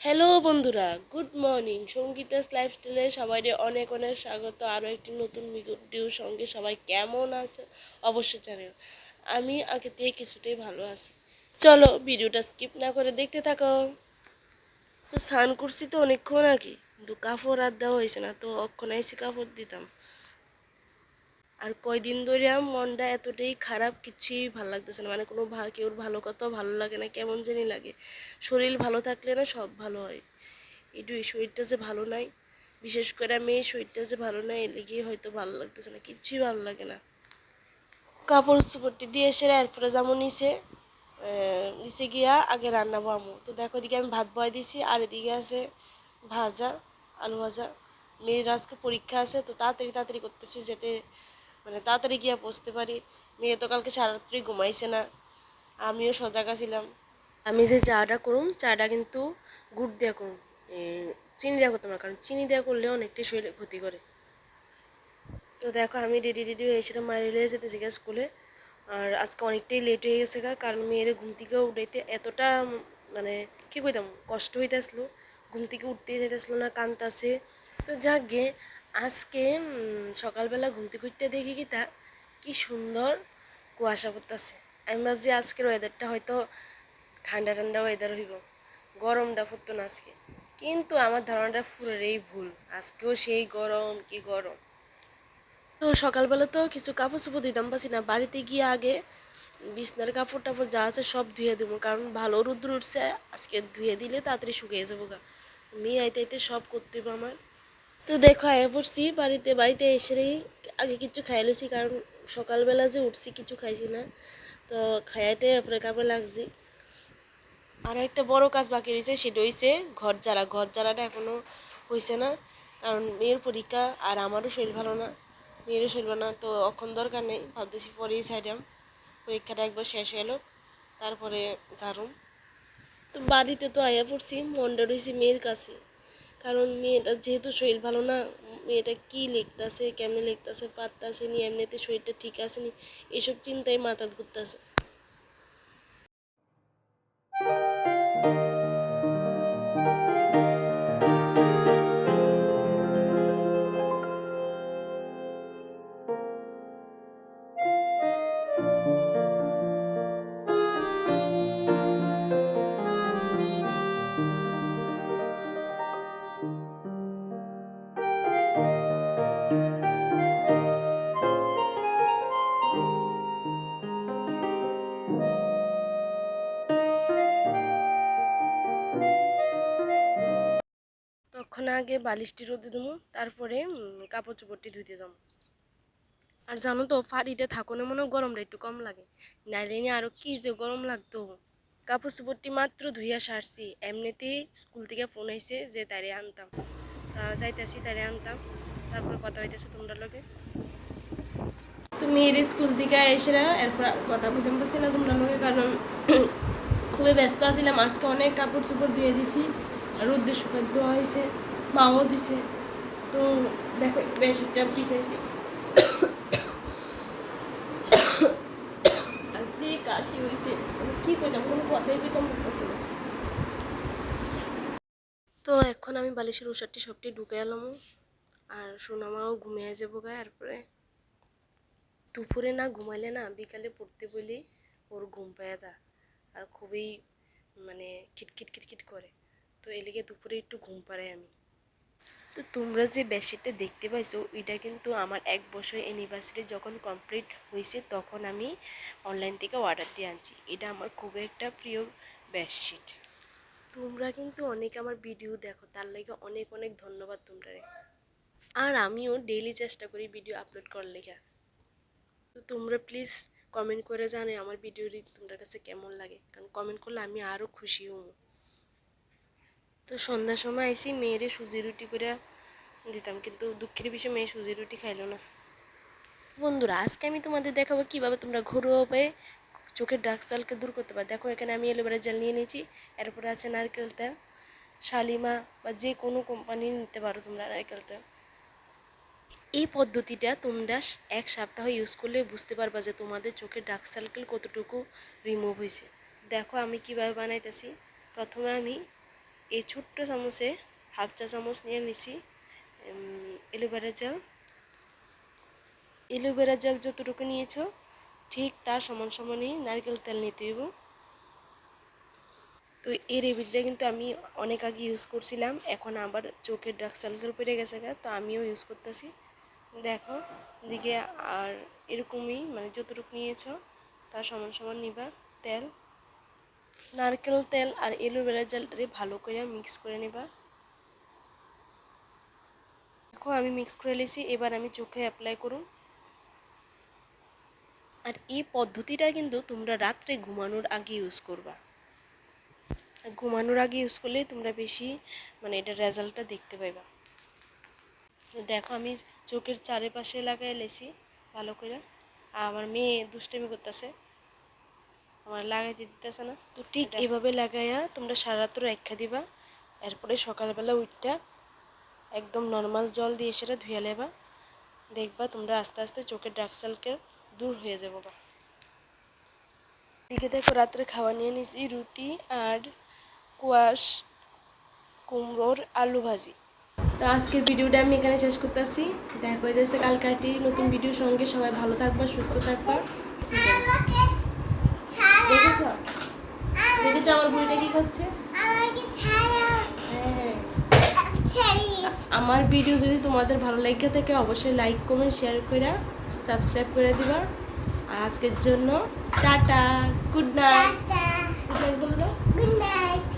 Hello বন্ধুরা, good morning. Sangeeta's লাইফস্টাইলে সবাই অনেক অনেক স্বাগত আরও একটি নতুন ভিডিওর সঙ্গে। সবাই কেমন আছে অবশ্যই জানিও। আমি আগে থেকে কিছুটাই ভালো আছি। চলো ভিডিওটা স্কিপ না করে দেখতে থাকো। তো স্নান করছি তো অনেকক্ষণ আগে, কিন্তু কাপড় আর দেওয়া হয়েছে না, তো অক্ষণ আইসি কাপড় দিতাম। আর কয়দিন ধরে মনটা এতটাই খারাপ, কিছুই ভালো লাগতেছে না, মানে কোনো কেউর ভালো কথাও ভালো লাগে না, কেমন জানি লাগে। শরীর ভালো থাকলে না সব ভালো হয়, একটু এই শরীরটা যে ভালো নাই, বিশেষ করে আমি এই শরীরটা যে ভালো নাই, এর লেগেই হয়তো ভালো লাগতেছে না, কিচ্ছুই ভালো লাগে না। কাপড় চোপড়টি দিয়ে এসে এরপরে যেমন নিচে গিয়া আগে রান্না বামু। তো দেখো এদিকে আমি ভাত বয় দিছি, আর এদিকে আছে ভাজা, আলু ভাজা। মেয়ের আজকে পরীক্ষা আছে, তো তাড়াতাড়ি তাড়াতাড়ি করতেছি যাতে মানে তাড়াতাড়ি গিয়া পৌঁছতে পারি। মেয়ে তো কালকে সারারাত্রি ঘুমাইছে না, আমিও সজাগ আছিলাম। আমি যে চাটা করুম, চাটা কিন্তু গুড় দেওয়া করুম, চিনি দেওয়া করতাম না, কারণ চিনি দেওয়া করলে অনেকটাই শরীরে ক্ষতি করে। তো দেখো আমি রেডি হয়ে সেটা মায়ের হয়ে যেতেছি গা স্কুলে। আর আজকে অনেকটাই লেট হয়ে গেছে গা, কারণ মেয়ের ঘুম থেকে উঠাইতে এতটা মানে কী কইতাম কষ্ট হইতে আসলো, ঘুম থেকে উঠতেই যাইতেছিল না, কান্তাছে। তো যাক গে আজকে সকালবেলা ঘুম থেকে উঠতে দেখি কি সুন্দর কুয়াশা পড়তেছে। আমি ভাবছি আজকের ওয়েদারটা হয়তো ঠান্ডা ঠান্ডা ওয়েদার হইব, গরমটা পড়তো না আজকে। কিন্তু আমার ধারণাটা পুরোটাই ভুল, আজকেও সেই গরম কি গরম। তো সকালবেলা তো কিছু কাপড় চোপড় দিতাম পারছি না, বাড়িতে গিয়ে আগে বিছনার কাপড় টাপড় যা আছে সব ধুয়ে দেবো, কারণ ভালো রোদ্র উঠছে, আজকে ধুয়ে দিলে তাড়াতাড়ি শুকিয়ে যাবো গা। মেয়ে আইতে আইতে সব করতে হবে আমার। তো দেখো আয়া পড়ছি বাড়িতে, বাড়িতে এসেই আগে কিছু খাই লইছি, কারণ সকালবেলা যে উঠছি কিছু খাইছি না, তো খাইতে এরপরে কামে লাগছি। আর একটা বড় কাজ বাকি রয়েছে, সেটা হয়েছে ঘর ঝাড়াটা এখনও হয়েছে না, কারণ মেয়ের পরীক্ষা আর আমারও শরীর ভালো না, মেয়েরও শরীর ভালো না। তো এখন দরকার নেই, ভাবতেছি পরেই ছাইলাম, পরীক্ষাটা একবার শেষ হয়ে এলো তারপরে ঝাড়ুম। তো বাড়িতে তো আয়া পড়ছি, মনটা রয়েছে মেয়ের কাছে, কারণ মেয়েটা যেহেতু শরীর ভালো না, মেয়েটা কী লিখতেছে, কেমনে লিখতেছে, পারতেছে নি, এমনিতে শরীরটা ঠিক আছে নি, এসব চিন্তায় মাথা ঘুরতেছে। তখন আগে বালিশটি রোদে দেবো, তারপরে কাপড় চোপড়টি ধুইতে যাবো। আর জানো তো ফাড়িতে থাকো না, মনে গরমটা একটু কম লাগে, নাইলে নিয়ে আরও কি যে গরম লাগতো। কাপড় চোপড়টি মাত্র ধুইয়া সারছি, এমনিতেই স্কুল থেকে ফোন আইছে যে তারে আনতাম, তা যাইতেছি তারে আনতাম, তারপর কথা হইতেছে তোমরা লগে। তো মেয়ের স্কুল থেকে এসে এরপর কথা বলতে পারছি না তোমরা লগে, কারণ খুবই ব্যস্ত আছিলাম। আজকে অনেক কাপড় চোপড় ধুয়ে দিছি, আর রোদ্রে শুকার দেওয়া হয়েছে, মাও দিছে। তো দেখো বেশিটা পিছাইছি, আর যে কাশি হয়েছে কী করলাম, কোনো কথাই পেতাম করতেছে না। তো এখন আমি বালিশের উষারটি সবটি ঢুকে এলাম, আর সোনামাও ঘুমিয়ে যাবো গায়ে। এরপরে দুপুরে না ঘুমাইলে না বিকালে পড়তে বলি ওর ঘুম পাওয়া যায়, আর খুবই মানে খিটখিট খিটখিট করে, তো এলিগে দুপুরে একটু ঘুম পাড়াই আমি। তো তোমরা যে বেডশিটটা দেখতে পাইছো, এটা কিন্তু আমার 1 বছর অ্যানিভার্সারি যখন কমপ্লিট হয়েছে তখন আমি অনলাইন থেকে অর্ডার দিয়ে আনছি। এটা আমার খুবই একটা প্রিয় বেডশিট। তোমরা কিন্তু অনেক আমার ভিডিও দেখো, তার লাগে অনেক অনেক ধন্যবাদ তোমরা। আর আমিও ডেইলি চেষ্টা করি ভিডিও আপলোড করার লেখা। তো তোমরা প্লিজ কমেন্ট করে জানে আমার ভিডিওটি তোমাদের কাছে কেমন লাগে, কারণ কমেন্ট করলে আমি আরও খুশি হব। তো সন্ধ্যার সময় আইসি মেয়েরে সুজি রুটি করে দিতাম, কিন্তু দুঃখের বিষয়ে মেয়ে সুজি রুটি খাইলো না। বন্ধুরা আজকে আমি তোমাদের দেখাবো কিভাবে তোমরা ঘরোয়া উপায়ে চোখের ডার্ক সার্কেল দূর করতে পারো। দেখো এখানে আমি অ্যালোভেরা জেল নিয়ে নিয়েছি, এরপরে আছে নারকেল তেল, শালিমা বা যে কোনো কোম্পানি নিতে পারো তোমরা নারকেল তেল। এই পদ্ধতিটা তোমরা 1 সপ্তাহ ইউজ করলে বুঝতে পারবা যে তোমাদের চোখের ডার্ক সার্কেল কতটুকু রিমুভ হয়েছে। দেখো আমি কিভাবে বানাইতেছি। প্রথমে আমি এই ছোট্ট চামচে হাফ চা চামচ নিয়ে নিছি অ্যালোভেরা জেল। অ্যালোভেরা জেল যতটুকু নিয়েছো ঠিক তার সমান সমানই নারকেল তেল নিতে হইব। তো এই রেমেডিটা কিন্তু আমি অনেক আগে ইউজ করছিলাম, এখন আবার চোখের ডার্ক সার্কেল পড়ে গেছে তো আমিও ইউজ করতেছি। দেখো দিকে আর এরকমই মানে যতটুকু নিয়েছো তার সমান সমান নিবা তেল। নারকেল তেল আর অ্যালোভেরা জেলটারে ভালো করে মিক্স করে নিবা। দেখো আমি মিক্স করে নিয়েছি, এবার আমি চোখে অ্যাপ্লাই করুন। আর এই পদ্ধতিটা কিন্তু তোমরা রাত্রে ঘুমানোর আগে ইউজ করবা। ঘুমানোর আগে ইউজ করলে তোমরা বেশি মানে এটা রেজাল্টটা দেখতে পাইবা। দেখো আমি চোখের চারিপাশে লাগাই লেছি ভালো করে। আমার মেয়ে দুষ্টামি করতেছে, আমার লাগাইতে দিতেছে না। তো ঠিক এইভাবে লাগাইয়া তোমরা সারা রাত্র রেখা দিবা। এরপরে সকালবেলা উঠটা একদম নর্মাল জল দিয়ে সেটা ধুয়ে নেবা। দেখবা তোমরা আস্তে আস্তে চোখের ডার্ক সার্কেল দূর হয়ে যাবো। দিকে দেখো রাত্রে খাওয়া নিয়ে নিয়েছি রুটি আর কোয়াশ কুমড়োর আলু ভাজি। তো আজকের ভিডিওটা আমি এখানে শেষ করতেছি। দেখা হয়ে যাচ্ছে কালকে একটি নতুন ভিডিওর সঙ্গে। সবাই ভালো থাকবা, সুস্থ থাকবা। দেখেছ দেখেছ আমার বুড়িটা কি করছে? হ্যাঁ, আমার ভিডিও যদি তোমাদের ভালো লাগে থাকে অবশ্যই লাইক কমেন্ট শেয়ার করে সাবস্ক্রাইব করে দিবা। আর আজকের জন্য tata, good night. Good night বলে দাও। Good night.